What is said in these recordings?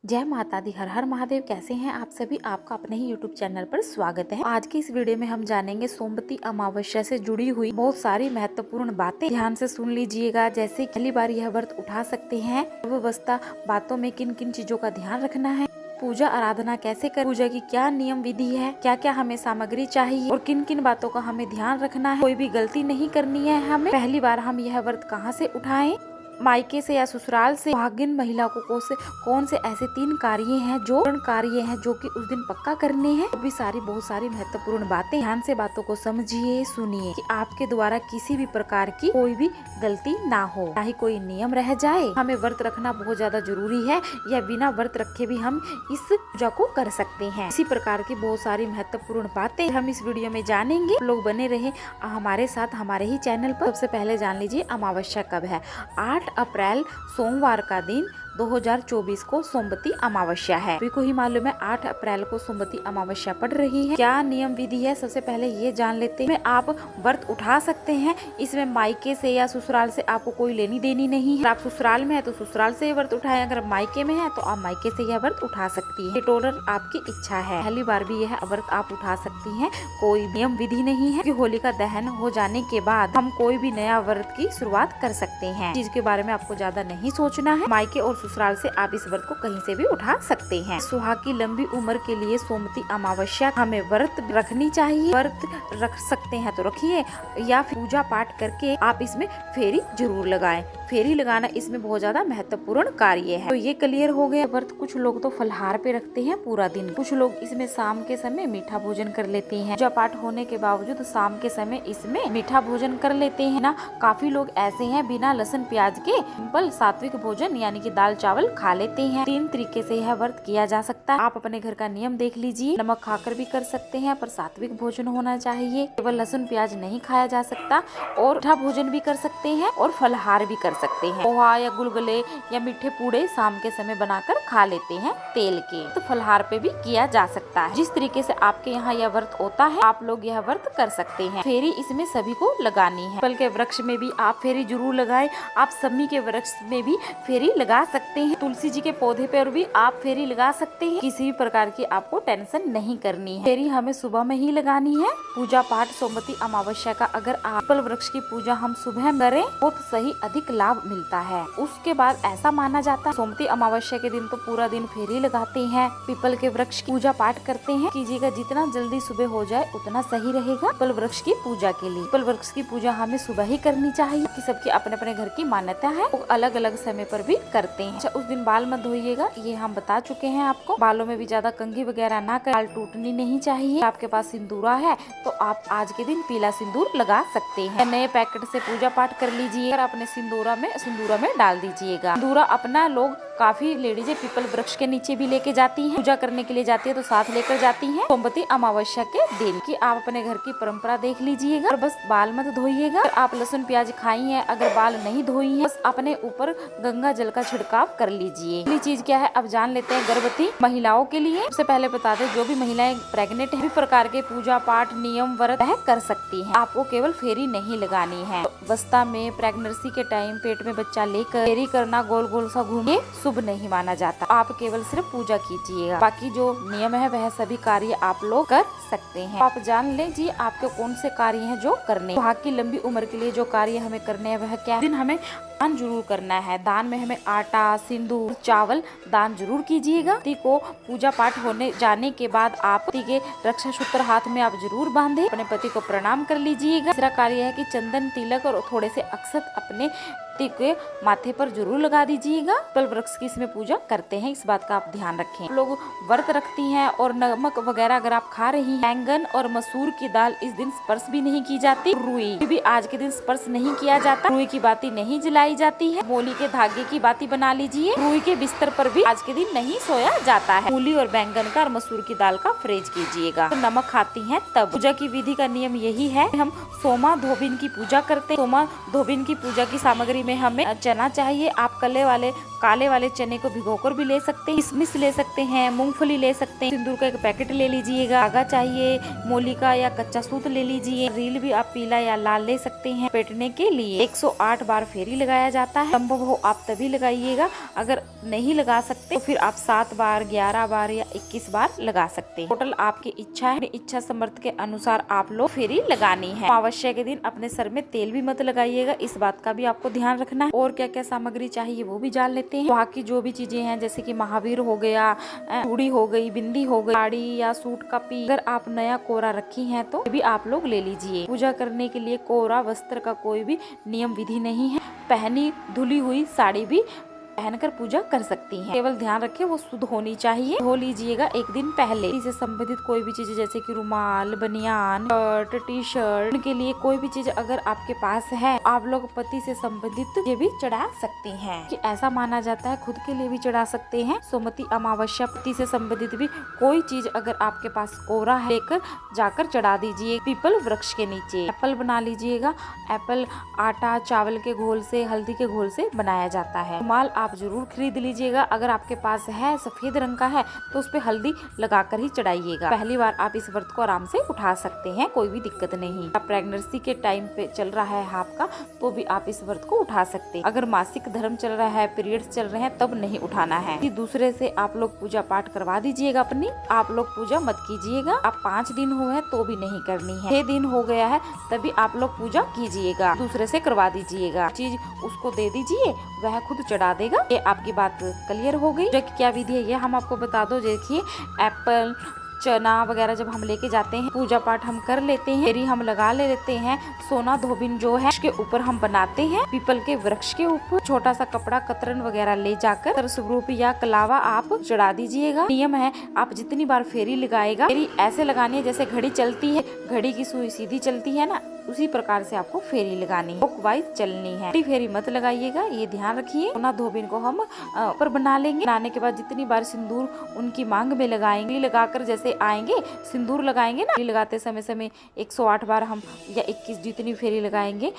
जय माता दी। हर हर महादेव। कैसे हैं आप सभी? आपका अपने ही YouTube चैनल पर स्वागत है। आज की इस वीडियो में हम जानेंगे सोमवती अमावस्या से जुड़ी हुई बहुत सारी महत्वपूर्ण बातें। ध्यान से सुन लीजिएगा। जैसे पहली बार यह व्रत उठा सकते हैं, अवस्था बातों में किन किन चीजों का ध्यान रखना है, पूजा आराधना कैसे कर, पूजा की क्या नियम विधि है, क्या क्या हमें सामग्री चाहिए और किन किन बातों का हमें ध्यान रखना है। कोई भी गलती नहीं करनी है हमें। पहली बार हम यह व्रत कहाँ से उठाएं, मायके से या ससुराल से। भागिन महिला को कौन से ऐसे 3 कार्य हैं जो कि उस दिन पक्का करने हैं। वो भी बहुत सारी महत्वपूर्ण बातें। ध्यान से बातों को समझिए, सुनिए कि आपके द्वारा किसी भी प्रकार की कोई भी गलती ना हो, चाहे कोई नियम रह जाए। हमें व्रत रखना बहुत ज्यादा जरूरी है, या बिना व्रत रखे भी हम इस पूजा को कर सकते हैं। इसी प्रकार की बहुत सारी महत्वपूर्ण बातें हम इस वीडियो में जानेंगे। लोग बने रहे हमारे साथ हमारे ही चैनल पर। सबसे पहले जान लीजिए अमावस्या कब है। 8 अप्रैल सोमवार का दिन 2024 को सोमवती अमावस्या है। सभी को ही मालूम है 8 अप्रैल को सोमवती अमावस्या पड़ रही है। क्या नियम विधि है, सबसे पहले ये जान लेते हैं। आप व्रत उठा सकते हैं। इसमें मायके से या ससुराल से आपको कोई लेनी देनी नहीं है। अगर आप ससुराल में है तो ससुराल से व्रत उठाएं, अगर मायके में है तो आप मायके से यह व्रत उठा सकती है। टोटल आपकी इच्छा है। पहली बार भी यह व्रत आप उठा सकती हैं। कोई नियम विधि नहीं है कि होलिका दहन हो जाने के बाद हम कोई भी नया व्रत की शुरुआत कर सकते हैं। चीज के बारे में आपको ज्यादा नहीं सोचना है। मायके और ससुराल से आप इस व्रत को कहीं से भी उठा सकते हैं। सुहाग की लंबी उम्र के लिए सोमवती अमावस्या हमें व्रत रखनी चाहिए। व्रत रख सकते हैं तो रखिए, या फिर पूजा पाठ करके आप इसमें फेरी जरूर लगाएं। फेरी लगाना इसमें बहुत ज्यादा महत्वपूर्ण कार्य है। तो ये क्लियर हो गया व्रत। कुछ लोग तो फलहार पे रखते हैं पूरा दिन। कुछ लोग इसमें शाम के समय मीठा भोजन कर लेते हैं। पूजा पाठ होने के बावजूद शाम के समय इसमें मीठा भोजन कर लेते हैं ना। काफी लोग ऐसे हैं बिना लहसुन प्याज के सिंपल सात्विक भोजन यानी कि दाल चावल खा लेते हैं। 3 तरीके से यह व्रत किया जा सकता है। आप अपने घर का नियम देख लीजिए। नमक खाकर भी कर सकते हैं, पर सात्विक भोजन होना चाहिए। केवल लहसुन प्याज नहीं खाया जा सकता। और मीठा भोजन भी कर सकते हैं और फलहार भी कर सकते हैं। पोहा या गुलगुले या मीठे पूड़े शाम के समय बनाकर खा लेते हैं तेल के, तो फलहार पे भी किया जा सकता है। जिस तरीके से आपके यहाँ यह व्रत होता है आप लोग यह व्रत कर सकते हैं। फेरी इसमें सभी को लगानी है। पीपल के वृक्ष में भी आप फेरी जरूर लगाएं। आप समी के वृक्ष में भी फेरी लगा सकते हैं। तुलसी जी के पौधे पर भी आप फेरी लगा सकते हैं। किसी भी प्रकार की आपको टेंशन नहीं करनी है। फेरी हमें सुबह में ही लगानी है। पूजा पाठ सोमवती अमावस्या का अगर पीपल वृक्ष की पूजा हम सुबह करें तो सही अधिक लाभ मिलता है। उसके बाद ऐसा माना जाता है सोमवती अमावस्या के दिन तो पूरा दिन फेरी लगाते हैं, पीपल के वृक्ष की पूजा पाठ करते हैं। कीजिएगा जितना जल्दी सुबह हो जाए उतना सही रहेगा पीपल वृक्ष की पूजा के लिए। पीपल वृक्ष की पूजा हमें सुबह ही करनी चाहिए कि सबकी अपने अपने घर की मान्यता है। वो अलग अलग समय पर भी करते हैं। अच्छा, उस दिन बाल मत धोइएगा, ये हम बता चुके हैं आपको। बालों में भी ज्यादा कंघी वगैरह ना कर, बाल टूटनी नहीं चाहिए। आपके पास सिंदूरा है तो आप आज के दिन पीला सिंदूर लगा सकते हैं। नए पैकेट से पूजा पाठ कर लीजिए और अपने सिंदूरा में डाल दीजिएगा। सिंदूरा अपना लोग काफी लेडीजें पीपल वृक्ष के नीचे भी लेके जाती हैं। पूजा करने के लिए जाती है तो साथ लेकर जाती हैं। सोमवती अमावस्या के दिन की आप अपने घर की परंपरा देख लीजिएगा और बस बाल मत धोइएगा। आप लहसुन प्याज खाई हैं, अगर बाल नहीं धोई हैं, बस अपने ऊपर गंगा जल का छिड़काव कर लीजिए। अगली चीज क्या है, अब जान लेते हैं गर्भवती महिलाओं के लिए। सबसे पहले बता दें जो भी महिलाएं प्रेग्नेंट है, सभी प्रकार के पूजा पाठ नियम व्रत कर सकती हैं। आपको केवल फेरी नहीं लगानी है। अवस्था में प्रेगनेंसी के टाइम पेट में बच्चा लेकर फेरी करना गोल गोल सा घूमे शुभ नहीं माना जाता। आप केवल सिर्फ पूजा कीजिएगा। बाकी जो नियम है वह सभी कार्य आप लोग कर सकते हैं। आप जान ले जी आपके कौन से कार्य हैं जो करने। सुहाग की लंबी उम्र के लिए जो कार्य हमें करने हैं वह क्या है। दिन हमें दान जरूर करना है। दान में हमें आटा, सिंदूर, चावल दान जरूर कीजिएगा। पति को पूजा पाठ होने जाने के बाद आप पति के रक्षा सूत्र हाथ में आप जरूर बांधे। अपने पति को प्रणाम कर लीजिएगा। तीसरा कार्य है कि चंदन, तिलक और थोड़े से अक्षत अपने पति के माथे पर जरूर लगा दीजिएगा। पीपल वृक्ष की इसमें पूजा करते हैं, इस बात का आप ध्यान रखें। लोग व्रत रखती हैं और नमक वगैरह अगर आप खा रही हैं, बैंगन और मसूर की दाल इस दिन स्पर्श भी नहीं की जाती। रुई भी आज के दिन स्पर्श नहीं किया जाता। रुई की बाती नहीं जलाई जाती है। मूली के धागे की बाती बना लीजिए। रुई के बिस्तर पर भी आज के दिन नहीं सोया जाता है। मूली और बैंगन का और मसूर की दाल का फ्रेज कीजिएगा। तो नमक खाती हैं तब। पूजा की विधि का नियम यही है, हम सोमा धोबिन की पूजा करते हैं। सोमा धोबिन की पूजा की सामग्री में हमें चना चाहिए। आप काले वाले चने को भिगोकर भी ले सकते हैं, किशमिश ले सकते हैं, मूंगफली ले सकते हैं। सिंदूर का एक पैकेट ले लीजिएगा। धागा चाहिए, मोली का या कच्चा सूत ले लीजिए। रील भी आप पीला या लाल ले सकते हैं। पेटने के लिए 108 बार फेरी लगाया जाता है। संभव हो आप तभी लगाइएगा, अगर नहीं लगा सकते तो फिर आप 7 बार, 11 बार या 21 बार लगा सकते हैं। टोटल आपकी इच्छा है, इच्छा समर्थ के अनुसार आप लोग फेरी लगानी है। अमावस्या के दिन अपने सर में तेल भी मत लगाइएगा, इस बात का भी आपको ध्यान रखना है। और क्या क्या सामग्री चाहिए वो भी जान लेते हैं। वहाँ की जो भी चीजें हैं, जैसे कि महावीर हो गया, चूड़ी हो गई, बिंदी हो गई, साड़ी या सूट का पी, अगर आप नया कोरा रखी है तो भी आप लोग ले लीजिए। पूजा करने के लिए कोरा वस्त्र का कोई भी नियम विधि नहीं है। पहनी धुली हुई साड़ी भी पहनकर पूजा कर सकती हैं। केवल ध्यान रखें वो शुद्ध होनी चाहिए। धो लीजिएगा एक दिन पहले। इससे संबंधित कोई भी चीज जैसे कि रुमाल, बनियान, शर्ट, टी शर्ट के लिए कोई भी चीज अगर आपके पास है, आप लोग पति से संबंधित ये भी चढ़ा सकते हैं कि ऐसा माना जाता है, खुद के लिए भी चढ़ा सकते हैं। सोमवती अमावस्या पति से संबंधित भी कोई चीज अगर आपके पास कोरा है, लेकर जाकर चढ़ा दीजिए पीपल वृक्ष के नीचे। एप्पल बना लीजिएगा। एप्पल आटा, चावल के घोल से, हल्दी के घोल से बनाया जाता है। रुमाल आप जरूर खरीद लीजिएगा। अगर आपके पास है, सफेद रंग का है, तो उस पे हल्दी लगाकर ही चढ़ाइएगा। पहली बार आप इस व्रत को आराम से उठा सकते हैं, कोई भी दिक्कत नहीं। आप प्रेगनेंसी के टाइम पे चल रहा है आपका, तो भी आप इस व्रत को उठा सकते हैं। अगर मासिक धर्म चल रहा है, पीरियड्स चल रहे हैं, तब नहीं उठाना है। दूसरे से आप लोग पूजा पाठ करवा दीजिएगा अपनी। आप लोग पूजा मत कीजिएगा। आप 5 दिन हुए हैं तो भी नहीं करनी है। 6 दिन हो गया है तभी आप लोग पूजा कीजिएगा। दूसरे से करवा दीजिएगा। चीज उसको दे दीजिए, वह खुद चढ़ा देगा। ये आपकी बात क्लियर हो गई। क्या विधि है ये हम आपको बता दो। देखिए, एप्पल, चना वगैरह जब हम लेके जाते हैं, पूजा पाठ हम कर लेते हैं, फेरी हम लगा लेते हैं। सोना धोबिन जो है उसके ऊपर हम बनाते हैं। पीपल के वृक्ष के ऊपर छोटा सा कपड़ा, कतरन वगैरह ले जाकर स्वरूप या कलावा आप चढ़ा दीजिएगा। नियम है, आप जितनी बार फेरी लगाएगा, फेरी ऐसे लगानी है जैसे घड़ी चलती है, घड़ी की सुई सीधी चलती है ना, उसी प्रकार से आपको फेरी लगानी है, क्लॉकवाइज चलनी है। फेरी मत लगाइएगा, ये ध्यान रखिए। सोना धोबिन को हम ऊपर बना लेंगे। बनाने के बाद जितनी बार सिंदूर उनकी मांग में लगाएंगे, लगाकर जैसे आएंगे सिंदूर लगाएंगे ना, लगाते समय 108 बार हम या 21 जितनी फेरी लगाएंगे,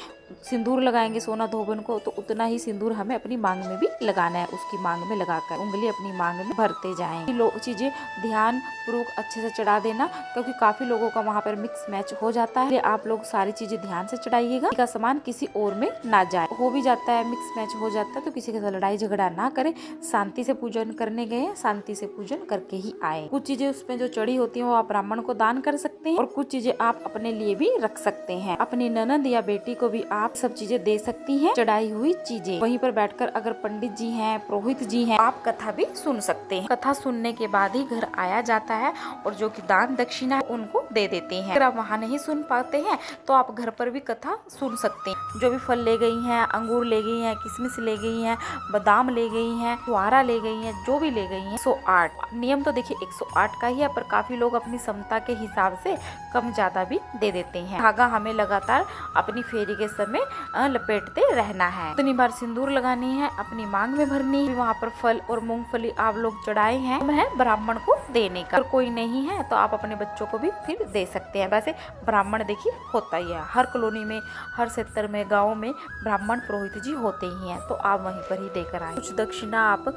सिंदूर लगाएंगे सोना धोबिन को, तो उतना ही सिंदूर हमें अपनी मांग में भी लगाना है। उसकी मांग में लगाकर उंगली अपनी मांग में भरते जाएंगे। लोग चीजें ध्यान पूर्वक अच्छे से चढ़ा देना, क्योंकि काफी लोगों का वहाँ पर मिक्स मैच हो जाता है। आप लोग सारी चीजें ध्यान से चढ़ाइएगा, का सामान किसी और में ना जाए। हो भी जाता है, मिक्स मैच हो जाता है, तो किसी के साथ लड़ाई झगड़ा ना करें। शांति से पूजन करने गए, शांति से पूजन करके ही आए। कुछ चीजें उसमें जो चढ़ी होती है वो आप ब्राह्मण को दान कर सकते हैं, और कुछ चीजें आप अपने लिए भी रख सकते हैं। अपनी ननद या बेटी को भी आप सब चीजें दे सकती हैं, चढ़ाई हुई चीजें। वहीं पर बैठकर अगर पंडित जी हैं, पुरोहित जी हैं, आप कथा भी सुन सकते हैं। कथा सुनने के बाद ही घर आया जाता है, और जो कि दान दक्षिणा है उनको दे देते हैं। अगर आप वहाँ नहीं सुन पाते हैं तो आप घर पर भी कथा सुन सकते हैं। जो भी फल ले गई हैं, अंगूर ले गई हैं, किशमिश ले गई हैं, बादाम ले गई हैं, छुआरा ले गई हैं, जो भी ले गई हैं, 108 नियम तो देखिए 108 का ही है, पर काफी लोग अपनी क्षमता के हिसाब से कम ज्यादा भी दे देते हैं। धागा हमें लगातार अपनी फेरी के समय लपेटते रहना है। इतनी बार सिंदूर लगानी है, अपनी मांग में भरनी है। वहाँ पर फल और मूंगफली आप लोग चढ़ाए हैं, है ब्राह्मण को देने का। अगर कोई नहीं है तो आप अपने बच्चों को भी फिर दे सकते हैं। वैसे ब्राह्मण देखिए होता ही है, हर कॉलोनी में, हर क्षेत्र में, गाँव में ब्राह्मण पुरोहित जी होते ही हैं, तो आप वहीं पर ही देकर आए। कुछ दक्षिणा आप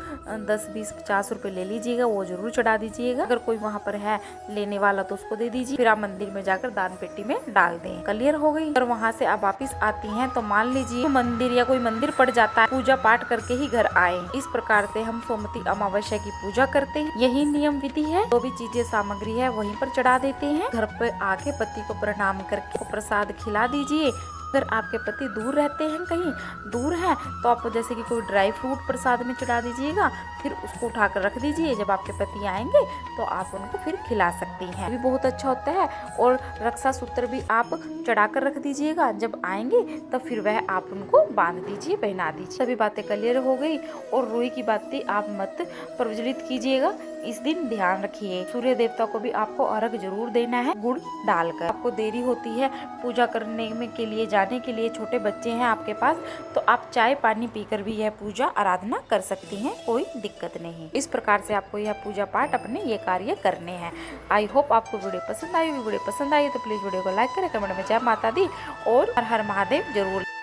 10, 20, 50 रुपए ले लीजिएगा, वो जरूर चढ़ा दीजिएगा। अगर कोई वहाँ पर है लेने वाला तो उसको दे दीजिए। फिर आप मंदिर में जाकर दान पेटी में डाल दें। क्लियर हो गई। अगर वहाँ से आप वापिस आती हैं तो मान लीजिए मंदिर या कोई मंदिर पड़ जाता है, पूजा पाठ करके ही घर आए। इस प्रकार से हम सोमवती अमावस्या की पूजा करते हैं। यही नियम विधि है। जो भी चीजें सामग्री है वहीं पर चढ़ा देते हैं। घर पर आके पति को प्रणाम करके प्रसाद खिला दीजिए। अगर आपके पति दूर रहते हैं, कहीं दूर हैं, तो आप जैसे कि कोई ड्राई फ्रूट प्रसाद में चढ़ा दीजिएगा, फिर उसको उठाकर रख दीजिए। जब आपके पति आएंगे तो आप उनको फिर खिला सकती हैं, भी बहुत अच्छा होता है। और रक्षा सूत्र भी आप चढ़ाकर रख दीजिएगा, जब आएंगे तब फिर वह आप उनको बांध दीजिए, पहना दीजिए। सभी बातें क्लियर हो गई। और रुई की बातें आप मत प्रज्वलित कीजिएगा, इस दिन ध्यान रखिए। सूर्य देवता को भी आपको अर्घ जरूर देना है, गुड़ डालकर। आपको देरी होती है पूजा करने में के लिए, जाने के लिए, छोटे बच्चे हैं आपके पास, तो आप चाय पानी पीकर भी यह पूजा आराधना कर सकती हैं, कोई दिक्कत नहीं। इस प्रकार से आपको यह पूजा पाठ अपने ये कार्य करने हैं। आई होप आपको वीडियो पसंद आई। वीडियो पसंद आई तो प्लीज वीडियो को लाइक करें, कमेंट में जय माता दी और हर हर महादेव जरूर